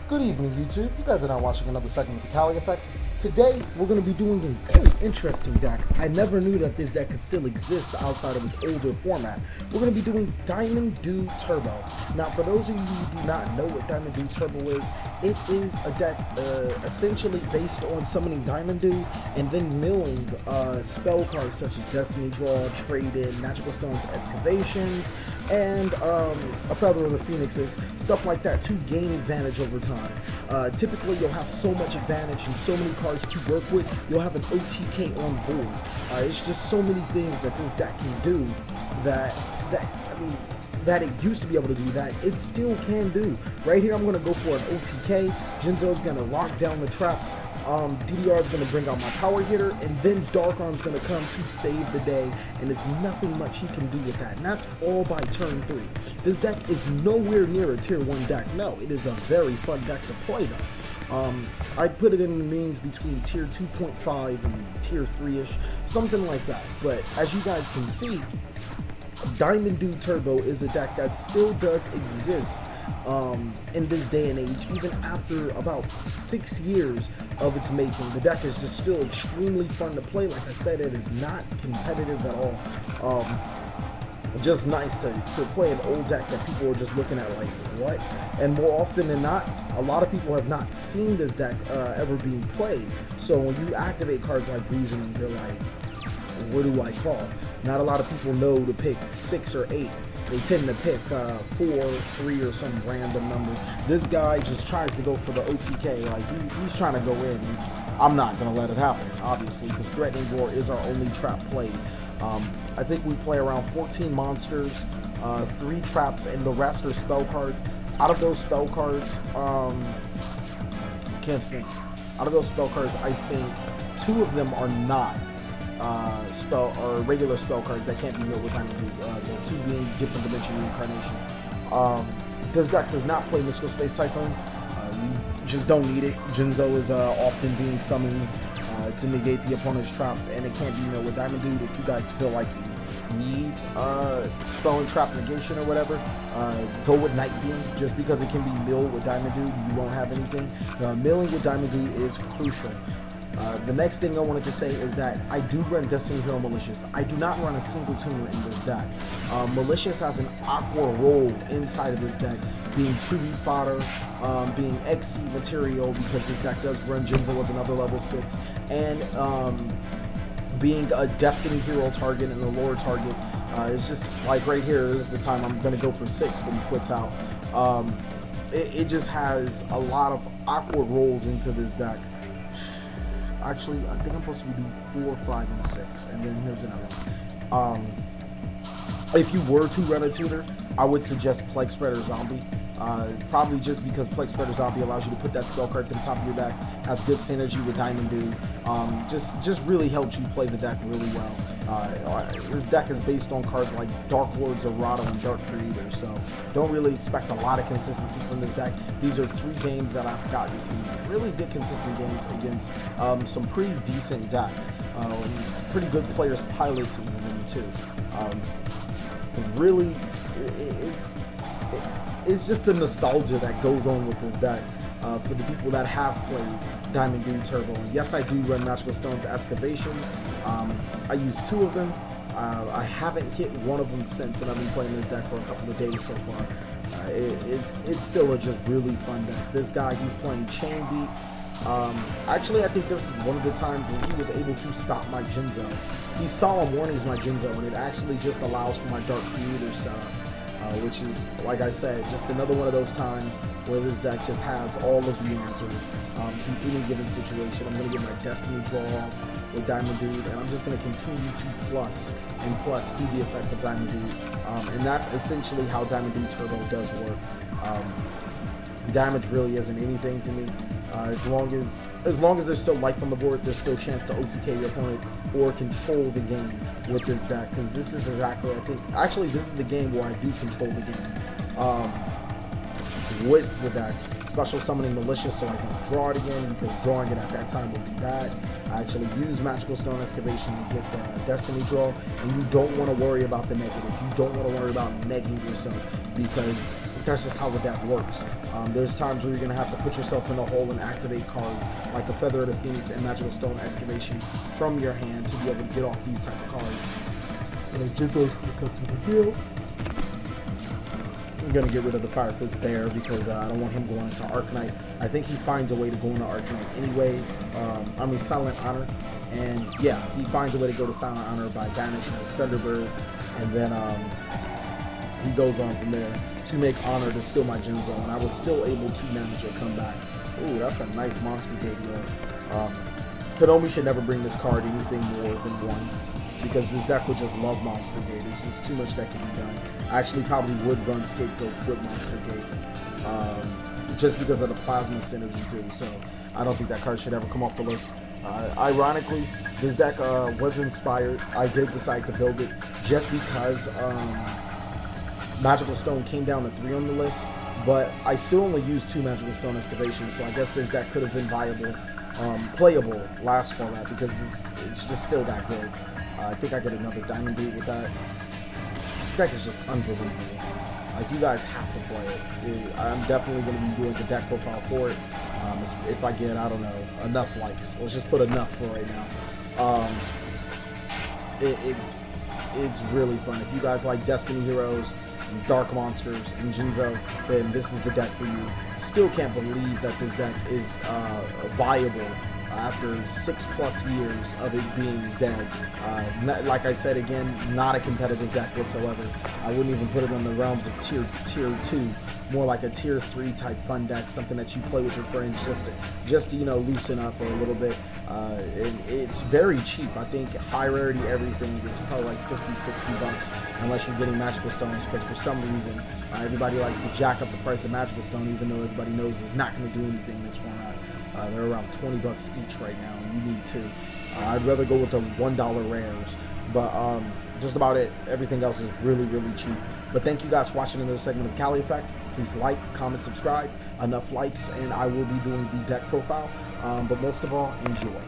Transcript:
Good evening, YouTube. You guys are now watching another segment of the TheCaliEffect. Today, we're going to be doing a very interesting deck. I never knew that this deck could still exist outside of its older format. We're going to be doing Diamond Dew Turbo. Now, for those of you who do not know what Diamond Dew Turbo is, it is a deck essentially based on summoning Diamond Dew and then milling spell cards such as Destiny Draw, Trade-In, Magical Stones, Excavations, and a Feather of the Phoenixes, stuff like that to gain advantage over time. Typically, you'll have so much advantage and so many cards to work with, you'll have an OTK on board. It's just so many things that this deck can do that it used to be able to do that it still can do. Right here, I'm going to go for an OTK. Jinzo's going to lock down the traps. DDR is going to bring out my power hitter, and then Dark Arm's going to come to save the day, and there's nothing much he can do with that, and that's all by turn 3. This deck is nowhere near a tier 1 deck. No, it is a very fun deck to play though. I put it in the means between tier 2.5 and tier 3-ish, something like that. But as you guys can see, Diamond Dew Turbo is a deck that still does exist in this day and age, even after about 6 years of its making. The deck is just still extremely fun to play. Like I said, it is not competitive at all. Just nice to play an old deck that people are just looking at like, what? And more often than not, a lot of people have not seen this deck ever being played. So when you activate cards like Reasoning, they're like, what do I call? Not a lot of people know to pick 6 or 8. They tend to pick 4, 3, or some random number. This guy just tries to go for the OTK. Like he's trying to go in. And I'm not gonna let it happen, obviously, because Threatening Roar is our only trap play. I think we play around 14 monsters, 3 traps, and the rest are spell cards. Out of those spell cards, can't think. Out of those spell cards, I think 2 of them are not regular spell cards that can't be milled with Diamond Dew. The 2 being Different Dimension Reincarnation. This deck does not play Mystical Space Typhoon. You just don't need it. Jinzo is often being summoned to negate the opponent's traps, and it can't be milled with Diamond Dew. If you guys feel like you need spell and trap negation or whatever, go with Night Beam. Just because it can be milled with Diamond Dew, you won't have anything. Milling with Diamond Dew is crucial. The next thing I wanted to say is that I do run Destiny Hero Malicious. I do not run a single tuner in this deck. Malicious has an aqua role inside of this deck, being tribute fodder, being XC material, because this deck does run Jinzo as another level 6, and being a Destiny Hero target and a lore target. It's just like right here is the time I'm going to go for 6 when he quits out. It just has a lot of aqua rolls into this deck. Actually, I think I'm supposed to do 4, 5, and 6, and then here's another one. If you were to run a tutor, I would suggest Plague Spreader Zombie. Probably just because Plague Spreader Zombie allows you to put that spell card to the top of your deck, has good synergy with Diamond Dew, just really helps you play the deck really well. This deck is based on cards like Dark Lord, Zerato, and Dark Creator, so don't really expect a lot of consistency from this deck. These are 3 games that I've gotten some really good consistent games against some pretty decent decks. Pretty good players piloting them too. Really, it's just the nostalgia that goes on with this deck for the people that have played Diamond Dew Turbo. And yes, I do run Magical Stones Excavations. I use 2 of them. I haven't hit one of them since, and I've been playing this deck for a couple of days so far. It's still a just really fun deck. This guy, he's playing Chain Beat. Actually, I think this is one of the times when he was able to stop my Jinzo. He Solemn Warnings my Jinzo, and it actually just allows for my Dark Creator setup. Which is, like I said, just another one of those times where this deck just has all of the answers to any given situation. I'm going to get my Destiny Draw off with Diamond Dew, and I'm just going to continue to plus do the effect of Diamond Dew. And that's essentially how Diamond Dew Turbo does work. Damage really isn't anything to me. As long as there's still life on the board, there's still a chance to OTK your opponent or control the game with this deck. Because this is exactly, I think, actually this is the game where I do control the game with the deck. Special summoning Malicious so I can draw it again, because drawing it at that time would be bad. I actually use Magical Stone Excavation to get the Destiny Draw, and you don't want to worry about the negatives. You don't want to worry about negging yourself, because that's just how the deck works. There's times where you're going to have to put yourself in a hole and activate cards like the Feather of the Phoenix and Magical Stone Excavation from your hand to be able to get off these type of cards. And Jinzo's going to come to the field. I'm going to get rid of the Fire Fist Bear because I don't want him going into Arcanite. I think he finds a way to go into Arcanite anyways. I mean Silent Honor. And yeah, he finds a way to go to Silent Honor by banishing the Spenderbird. And then he goes on from there to make Honor to steal my Jinzo. And I was still able to manage a comeback. Ooh, that's a nice Monster Gate though. Konomi should never bring this card anything more than one, because this deck would just love Monster Gate. It's just too much that can be done. I actually probably would run Scapegoats with Monster Gate, just because of the Plasma synergy too. So I don't think that card should ever come off the list. Ironically, this deck was inspired. I did decide to build it just because Magical Stone came down to 3 on the list, but I still only used 2 Magical Stone Excavations, so I guess this deck could have been viable, playable last format, because it's just still that good. I think I get another Diamond Boot with that. This deck is just unbelievable. Like, you guys have to play it. I'm definitely going to be doing the deck profile for it. If I get, I don't know, enough likes. Let's just put enough for right now. It's really fun. If you guys like Destiny Heroes, and Dark Monsters, and Jinzo, then this is the deck for you. Still can't believe that this deck is viable after 6+ years of it being dead. Like I said again, not a competitive deck whatsoever. I wouldn't even put it in the realms of tier 2, more like a tier 3 type fun deck, something that you play with your friends just to you know, loosen up a little bit. It's very cheap. I think high rarity everything is probably like 50-60 bucks, unless you're getting Magical Stones, because for some reason everybody likes to jack up the price of Magical Stone, even though everybody knows it's not going to do anything in this format. They're around 20 bucks each right now, and you need 2. I'd rather go with the $1 rares, but just about it. Everything else is really, really cheap. But thank you guys for watching another segment of TheCaliEffect. Please like, comment, subscribe. Enough likes, and I will be doing the deck profile. But most of all, enjoy.